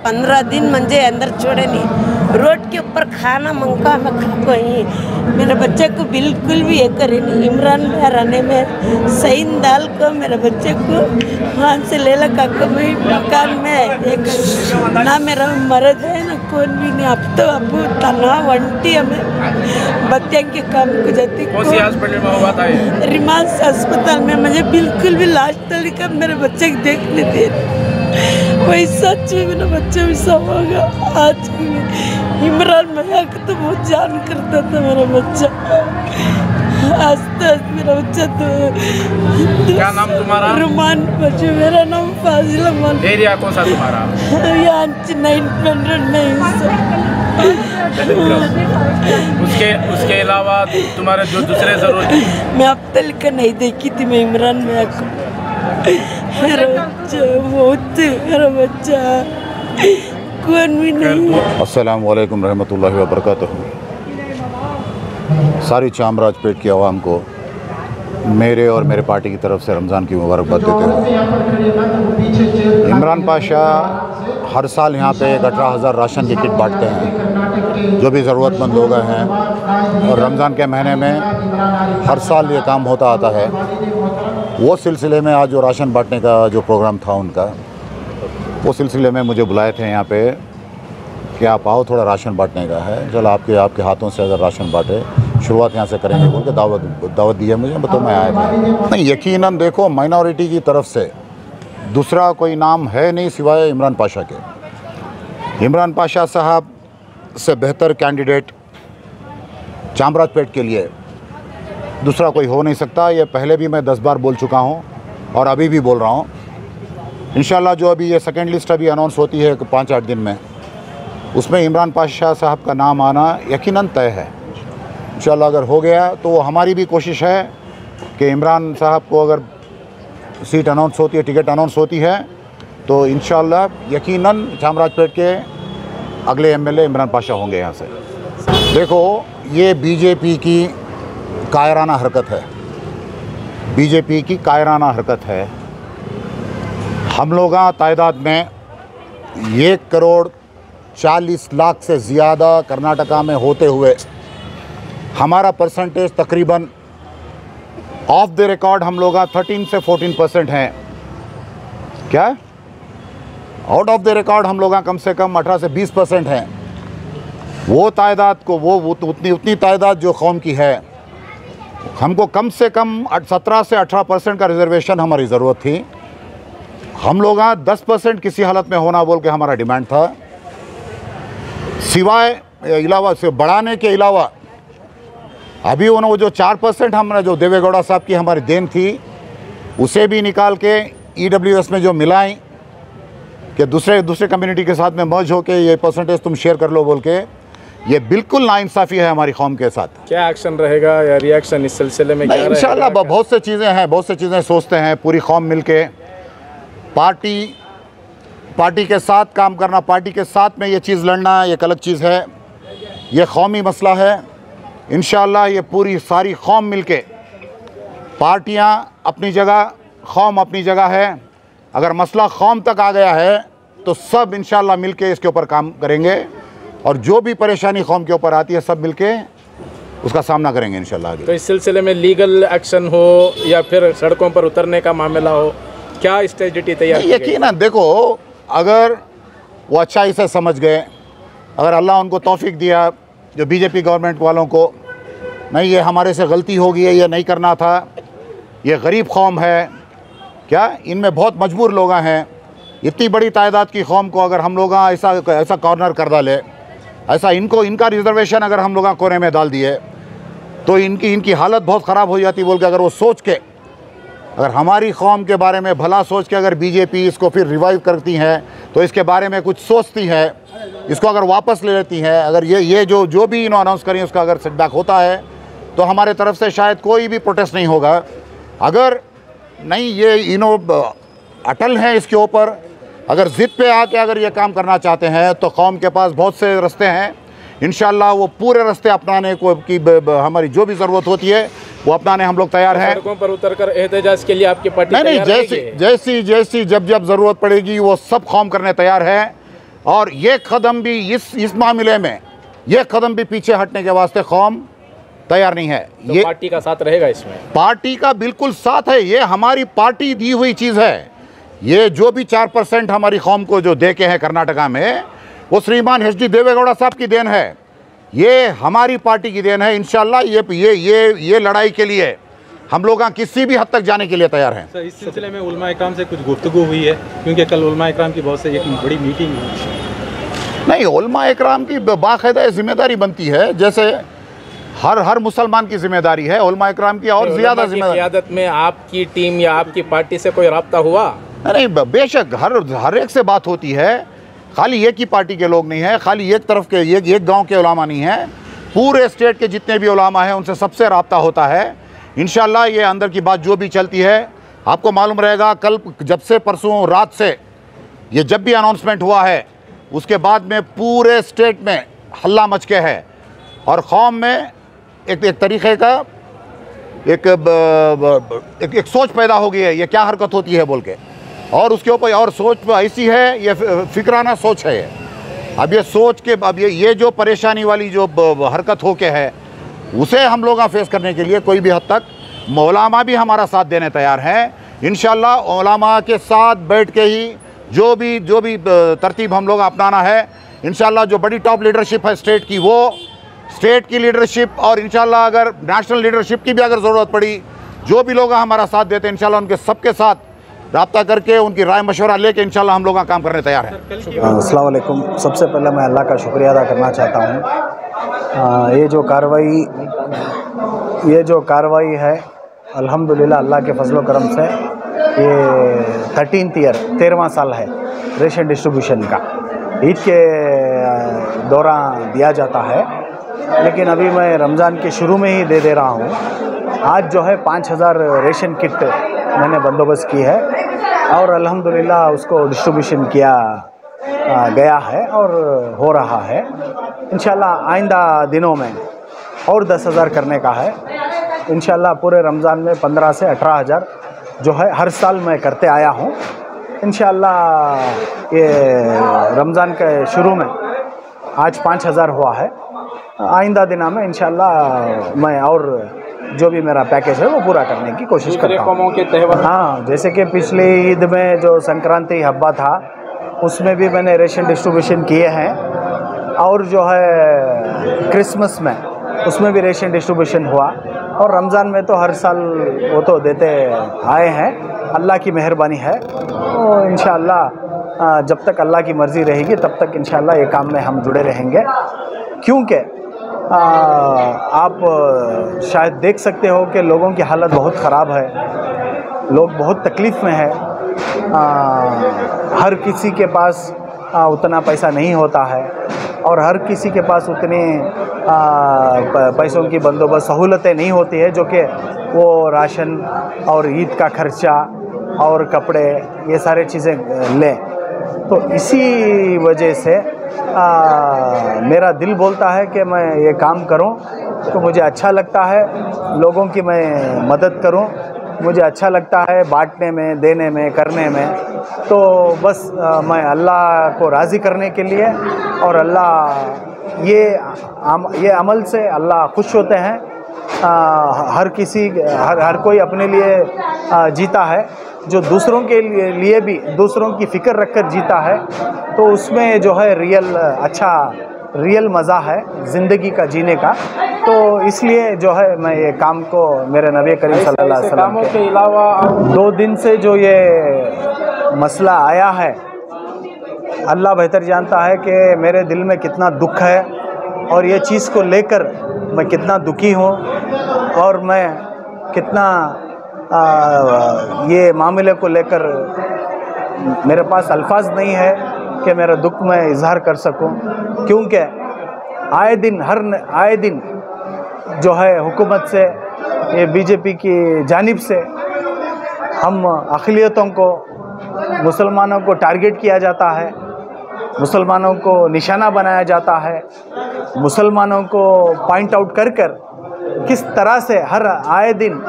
15 दिन मंजे अंदर छोड़े नहीं, रोड के ऊपर खाना मंगा मैं कोई मेरे बच्चे को बिल्कुल भी ये करे नहीं। इमरान भाई रहने में सईन दाल को मेरे बच्चे को वहाँ से ले लगा मकान में एक ना मेरा मर्द है ना कौन भी नहीं। अब तो अब तना वंटी हमें बच्चे के काम को जाती रिमांस अस्पताल में मुझे बिल्कुल भी लास्ट तक मेरे बच्चे को देखने दे। वही सच में मेरा बच्चा भी सब होगा। आज इमरान भैया को तो बहुत जान करता था मेरा बच्चा। आज तक मेरा बच्चा तो क्या नाम तुम्हारा? रुमान बच्चे। मेरा नाम फाजिल अमान। एरिया कौन सा तुम्हारा? यहाँ 900 नहीं उसके अलावा तुम्हारे जो दूसरे जरूरत? मैं अब तक नहीं देखी थी मैं इमरान भैया को। मेरा बच्चा कौन भी नहीं। अस्सलाम वालेकुम रहमतुल्लाहि व बरकातहू। सारी चामराजपेट की आवाम को मेरे और मेरे पार्टी की तरफ से रमज़ान की मुबारकबाद देते हुए, इमरान पाशा हर साल यहाँ पे 18,000 राशन की किट बांटते हैं जो भी ज़रूरतमंद लोग हैं, और रमज़ान के महीने में हर साल ये काम होता आता है। वो सिलसिले में आज जो राशन बांटने का जो प्रोग्राम था उनका, वो सिलसिले में मुझे बुलाए थे यहाँ पे कि आप आओ, थोड़ा राशन बांटने का है, चलो आपके हाथों से अगर राशन बांटे शुरुआत यहाँ से करेंगे बोल के दावत दी है मुझे, तो मैं आया था। नहीं, यकीनन देखो माइनॉरिटी की तरफ से दूसरा कोई नाम है नहीं सिवाय इमरान पाशा के। इमरान पाशा साहब से बेहतर कैंडिडेट चामराजपेट के लिए दूसरा कोई हो नहीं सकता। ये पहले भी मैं 10 बार बोल चुका हूँ और अभी भी बोल रहा हूँ। इंशाल्लाह जो अभी ये सेकंड लिस्ट अभी अनाउंस होती है 5-8 दिन में, उसमें इमरान पाशा साहब का नाम आना यकीनन तय है। इंशाल्लाह अगर हो गया तो हमारी भी कोशिश है कि इमरान साहब को अगर सीट अनाउंस होती है, टिकट अनाउंस होती है, तो इंशाल्लाह यकीनन चामराजपेट के अगले एमएलए इमरान पाशा होंगे यहाँ से। देखो, ये बीजेपी की कायराना हरकत है, बीजेपी की कायराना हरकत है। हम लोग तादाद में 1,40,00,000 से ज़्यादा कर्नाटका में होते हुए हमारा परसेंटेज तकरीबन ऑफ द रिकॉर्ड हम लोग 13 से 14% हैं। क्या आउट ऑफ द रिकॉर्ड हम लोग कम से कम 18 से 20% हैं। वो तादाद को वो उतनी तादाद जो कौम की है, हमको कम से कम 17 से 18% का रिजर्वेशन हमारी ज़रूरत थी। हम लोग 10% किसी हालत में होना बोल के हमारा डिमांड था। सिवाय अलावा से बढ़ाने के अलावा अभी उन्होंने वो जो 4% हमने जो देवेगौड़ा साहब की हमारी देन थी उसे भी निकाल के EWS में जो मिलाएं कि दूसरे कम्युनिटी के साथ में मर्ज हो के ये परसेंटेज तुम शेयर कर लो बोल के, ये बिल्कुल नाइंसाफ़ी है हमारी कौम के साथ। क्या एक्शन रहेगा या रिएक्शन इस सिलसिले में? क्या इंशाल्लाह बहुत से चीज़ें हैं, बहुत से चीज़ें सोचते हैं। पूरी कौम मिल के पार्टी के साथ काम करना, पार्टी के साथ में ये चीज़ लड़ना एक अलग चीज़ है। ये कौमी मसला है। इंशाल्लाह ये पूरी सारी कौम मिल के, पार्टियाँ अपनी जगह, कौम अपनी जगह है। अगर मसला कौम तक आ गया है तो सब इंशाल्लाह मिल के इसके ऊपर काम करेंगे और जो भी परेशानी कौम के ऊपर आती है सब मिल के उसका सामना करेंगे इंशाल्लाह आगे। तो इस सिलसिले में लीगल एक्शन हो या फिर सड़कों पर उतरने का मामला हो, क्या स्ट्रेटजी तैयार की गई? यकीनन देखो, अगर वो अच्छाई से समझ गए, अगर अल्लाह उनको तौफीक दिया, जो बीजेपी गवर्नमेंट वालों को, नहीं ये हमारे से गलती हो गई है, ये नहीं करना था, ये गरीब कौम है, क्या इनमें बहुत मजबूर लोग हैं, इतनी बड़ी तादाद की कौम को अगर हम लोग ऐसा कॉर्नर कर डाले, ऐसा इनका रिजर्वेशन अगर हम लोग कोने में डाल दिए तो इनकी हालत बहुत ख़राब हो जाती बोल के, अगर वो सोच के, अगर हमारी कौम के बारे में भला सोच के अगर बीजेपी इसको फिर रिवाइव करती है तो इसके बारे में कुछ सोचती है, इसको अगर वापस ले लेती है, अगर ये जो भी इन्होंने अनाउंस करें उसका अगर सेटबैक होता है तो हमारे तरफ से शायद कोई भी प्रोटेस्ट नहीं होगा। अगर नहीं ये अटल हैं इसके ऊपर, अगर ज़िद पे आके अगर ये काम करना चाहते हैं तो कौम के पास बहुत से रास्ते हैं। इंशाल्लाह वो पूरे रास्ते अपनाने को की हमारी जो भी ज़रूरत होती है वो अपनाने हम लोग तैयार हैं। सड़कों पर उतरकर एहतजाज के लिए आपकी पार्टी नहीं, जैसी जब ज़रूरत पड़ेगी वो सब कौम करने तैयार है। और ये कदम भी इस मामले में ये कदम भी पीछे हटने के वास्ते कौम तैयार नहीं है। तो ये पार्टी का साथ रहेगा इसमें? पार्टी का बिल्कुल साथ है। ये हमारी पार्टी दी हुई चीज़ है। ये जो भी 4% हमारी कौम को जो दे के हैं कर्नाटका में, वो श्रीमान HD देवेगौड़ा साहब की देन है, ये हमारी पार्टी की देन है। इंशाल्लाह ये लड़ाई के लिए हम लोग किसी भी हद तक जाने के लिए तैयार हैं। सर, इस सिलसिले में उलमा इकराम से कुछ गुफ्तगू हुई है, क्योंकि कल उलमा इकराम की बहुत से एक बड़ी मीटिंग हुई। नहीं, उलमा इकराम की बाकायदा जिम्मेदारी बनती है, जैसे हर मुसलमान की जिम्मेदारी है उलमा इकराम की, और ज़्यादा जिम्मेदारी। क़यादत में आपकी टीम या आपकी पार्टी से कोई रब्ता हुआ? नहीं, बेशक हर एक से बात होती है। खाली एक ही पार्टी के लोग नहीं हैं, खाली एक तरफ के एक गांव के उलामा नहीं हैं, पूरे स्टेट के जितने भी उलामा हैं उनसे सबसे रब्ता होता है। इंशाल्लाह ये अंदर की बात जो भी चलती है आपको मालूम रहेगा। कल जब से परसों रात से ये जब भी अनाउंसमेंट हुआ है उसके बाद में पूरे स्टेट में हल्ला मच के है और कौम में एक तरीक़े का एक सोच पैदा हो गई है, ये क्या हरकत होती है बोल के, और उसके ऊपर और सोच ऐसी है, ये फिक्राना सोच है। अब ये सोच के अब ये जो परेशानी वाली जो हरकत हो के है उसे हम लोग फेस करने के लिए कोई भी हद तक मौलामा भी हमारा साथ देने तैयार हैं। इंशाल्लाह उलमा के साथ बैठ के ही जो भी तरतीब हम लोग अपनाना है, इंशाल्लाह जो बड़ी टॉप लीडरशिप है स्टेट की, वो स्टेट की लीडरशिप, और इंशाल्लाह अगर नेशनल लीडरशिप की भी अगर ज़रूरत पड़ी, जो भी लोग हमारा साथ देते हैं इंशाल्लाह उनके सबके साथ रब्ता करके उनकी राय मशवरा लेके इंशाल्लाह हम लोग काम करने तैयार हैं। अस्सलाम वालेकुम। सबसे पहले मैं अल्लाह का शुक्रिया अदा करना चाहता हूँ। ये जो कार्रवाई है अल्हम्दुलिल्लाह अल्लाह के फजल करम से ये 13th ईयर 13वां साल है रेशन डिस्ट्रीब्यूशन का। ईद के दौरान दिया जाता है, लेकिन अभी मैं रमज़ान के शुरू में ही दे रहा हूँ। आज जो है 5000 रेशन किट मैंने बंदोबस्त की है और अल्हम्दुलिल्लाह उसको डिस्ट्रीब्यूशन किया गया है और हो रहा है। इंशाल्लाह आइंदा दिनों में और 10,000 करने का है। इंशाल्लाह पूरे रमज़ान में 15 से 18,000 जो है हर साल मैं करते आया हूँ। इंशाल्लाह ये रमज़ान के शुरू में आज 5,000 हुआ है। आइंदा दिनों में इंशाल्लाह मैं और जो भी मेरा पैकेज है वो पूरा करने की कोशिश दूसरे करता हूँ। कौमों के त्यौहार हाँ, जैसे कि पिछली ईद में जो संक्रांति हब्बा था उसमें भी मैंने रेशन डिस्ट्रीब्यूशन किए हैं, और जो है क्रिसमस में उसमें भी रेशन डिस्ट्रीब्यूशन हुआ, और रमज़ान में तो हर साल वो तो देते आए हैं। अल्लाह की मेहरबानी है, तो इंशाअल्लाह जब तक अल्लाह की मर्ज़ी रहेगी तब तक इंशाअल्लाह ये काम में हम जुड़े रहेंगे। क्योंकि आप शायद देख सकते हो कि लोगों की हालत बहुत ख़राब है, लोग बहुत तकलीफ़ में है। हर किसी के पास उतना पैसा नहीं होता है, और हर किसी के पास उतने पैसों की बंदोबस्त सहूलतें नहीं होती है जो कि वो राशन और ईद का खर्चा और कपड़े ये सारे चीज़ें लें। तो इसी वजह से मेरा दिल बोलता है कि मैं ये काम करूं, तो मुझे अच्छा लगता है लोगों की मैं मदद करूं, मुझे अच्छा लगता है बांटने में, देने में, करने में। तो बस मैं अल्लाह को राज़ी करने के लिए, और अल्लाह ये अमल से अल्लाह खुश होते हैं। हर कोई अपने लिए जीता है, जो दूसरों के लिए भी दूसरों की फ़िक्र रखकर जीता है, तो उसमें जो है रियल मज़ा है ज़िंदगी का जीने का। तो इसलिए जो है मैं ये काम को मेरे नबी करीम सल्लल्लाहु अलैहि वसल्लम के अलावा 2 दिन से जो ये मसला आया है, अल्लाह बेहतर जानता है कि मेरे दिल में कितना दुख है, और ये चीज़ को लेकर मैं कितना दुखी हूँ, और मैं कितना ये मामले को लेकर मेरे पास अल्फाज नहीं है कि मेरा दुख मैं इजहार कर सकूं। क्योंकि आए दिन जो है हुकूमत से, ये बीजेपी की जानिब से हम अक़लियतों को, मुसलमानों को टारगेट किया जाता है, मुसलमानों को निशाना बनाया जाता है, मुसलमानों को पॉइंट आउट कर किस तरह से हर आए दिन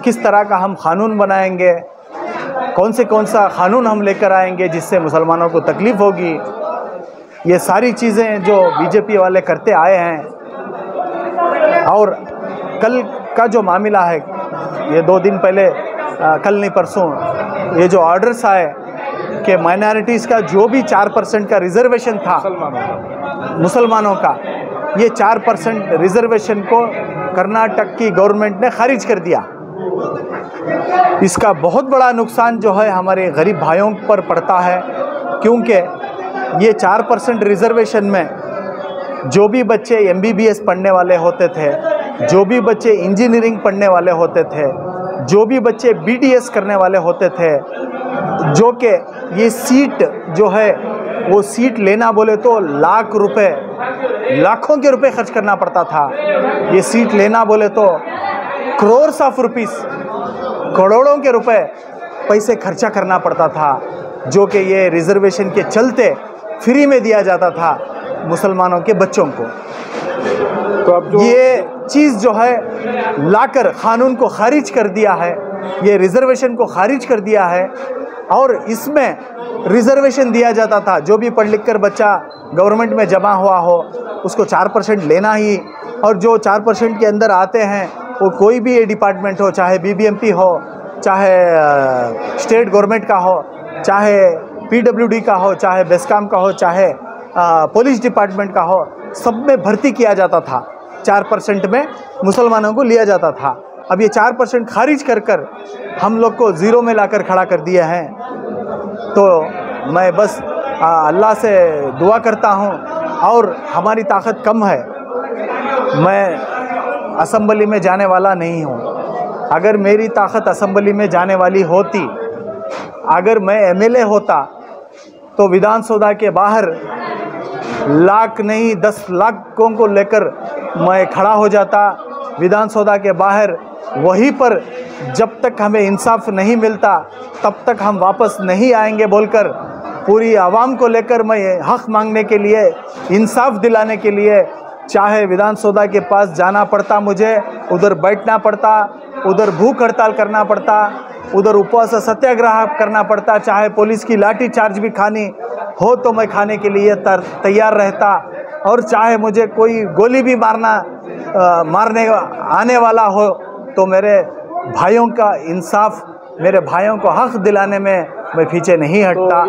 किस तरह का हम क़ानून बनाएंगे, कौन सा क़ानून हम लेकर आएंगे जिससे मुसलमानों को तकलीफ़ होगी। ये सारी चीज़ें जो बीजेपी वाले करते आए हैं, और कल का जो मामला है, ये 2 दिन पहले, कल नहीं परसों, ये जो ऑर्डर्स आए कि माइनॉरिटीज़ का जो भी 4% का रिज़र्वेशन था मुसलमानों का, ये 4% रिज़र्वेशन को कर्नाटक की गवर्नमेंट ने खारिज कर दिया। इसका बहुत बड़ा नुकसान जो है हमारे गरीब भाइयों पर पड़ता है, क्योंकि ये 4% रिज़र्वेशन में जो भी बच्चे MBBS पढ़ने वाले होते थे, जो भी बच्चे इंजीनियरिंग पढ़ने वाले होते थे, जो भी बच्चे BDS करने वाले होते थे, जो कि ये सीट जो है वो सीट लेना बोले तो लाखों के रुपए खर्च करना पड़ता था। ये सीट लेना बोले तो करोड़्स ऑफ रुपीस, करोड़ों के रुपए पैसे खर्चा करना पड़ता था, जो कि ये रिज़र्वेशन के चलते फ्री में दिया जाता था मुसलमानों के बच्चों को। तो अब जो ये चीज़ जो है लाकर क़ानून को खारिज कर दिया है, ये रिज़र्वेशन को खारिज कर दिया है, और इसमें रिज़र्वेशन दिया जाता था जो भी पढ़ लिख कर बच्चा गवर्नमेंट में जमा हुआ हो उसको 4% लेना ही, और जो 4% के अंदर आते हैं वो कोई भी डिपार्टमेंट हो, चाहे BBMP हो, चाहे स्टेट गवर्नमेंट का हो, चाहे PWD का हो, चाहे बेस्कॉम का हो, चाहे पुलिस डिपार्टमेंट का हो, सब में भर्ती किया जाता था। 4% में मुसलमानों को लिया जाता था। अब ये 4% खारिज कर हम लोग को ज़ीरो में लाकर खड़ा कर दिया है। तो मैं बस अल्लाह से दुआ करता हूँ, और हमारी ताकत कम है, मैं असम्बली में जाने वाला नहीं हूँ। अगर मेरी ताकत असम्बली में जाने वाली होती, अगर मैं MLA होता, तो विधानसभा के बाहर लाख नहीं 10 लाखों को लेकर मैं खड़ा हो जाता विधानसभा के बाहर। वहीं पर जब तक हमें इंसाफ नहीं मिलता तब तक हम वापस नहीं आएंगे बोलकर पूरी आवाम को लेकर मैं हक़ मांगने के लिए, इंसाफ दिलाने के लिए, चाहे विधानसभा के पास जाना पड़ता, मुझे उधर बैठना पड़ता, उधर भूख हड़ताल करना पड़ता, उधर उपवास सत्याग्रह करना पड़ता, चाहे पुलिस की लाठी चार्ज भी खानी हो तो मैं खाने के लिए तैयार रहता, और चाहे मुझे कोई गोली भी मारने आने वाला हो तो मेरे भाइयों का इंसाफ, मेरे भाइयों को हक दिलाने में मैं पीछे नहीं हटता।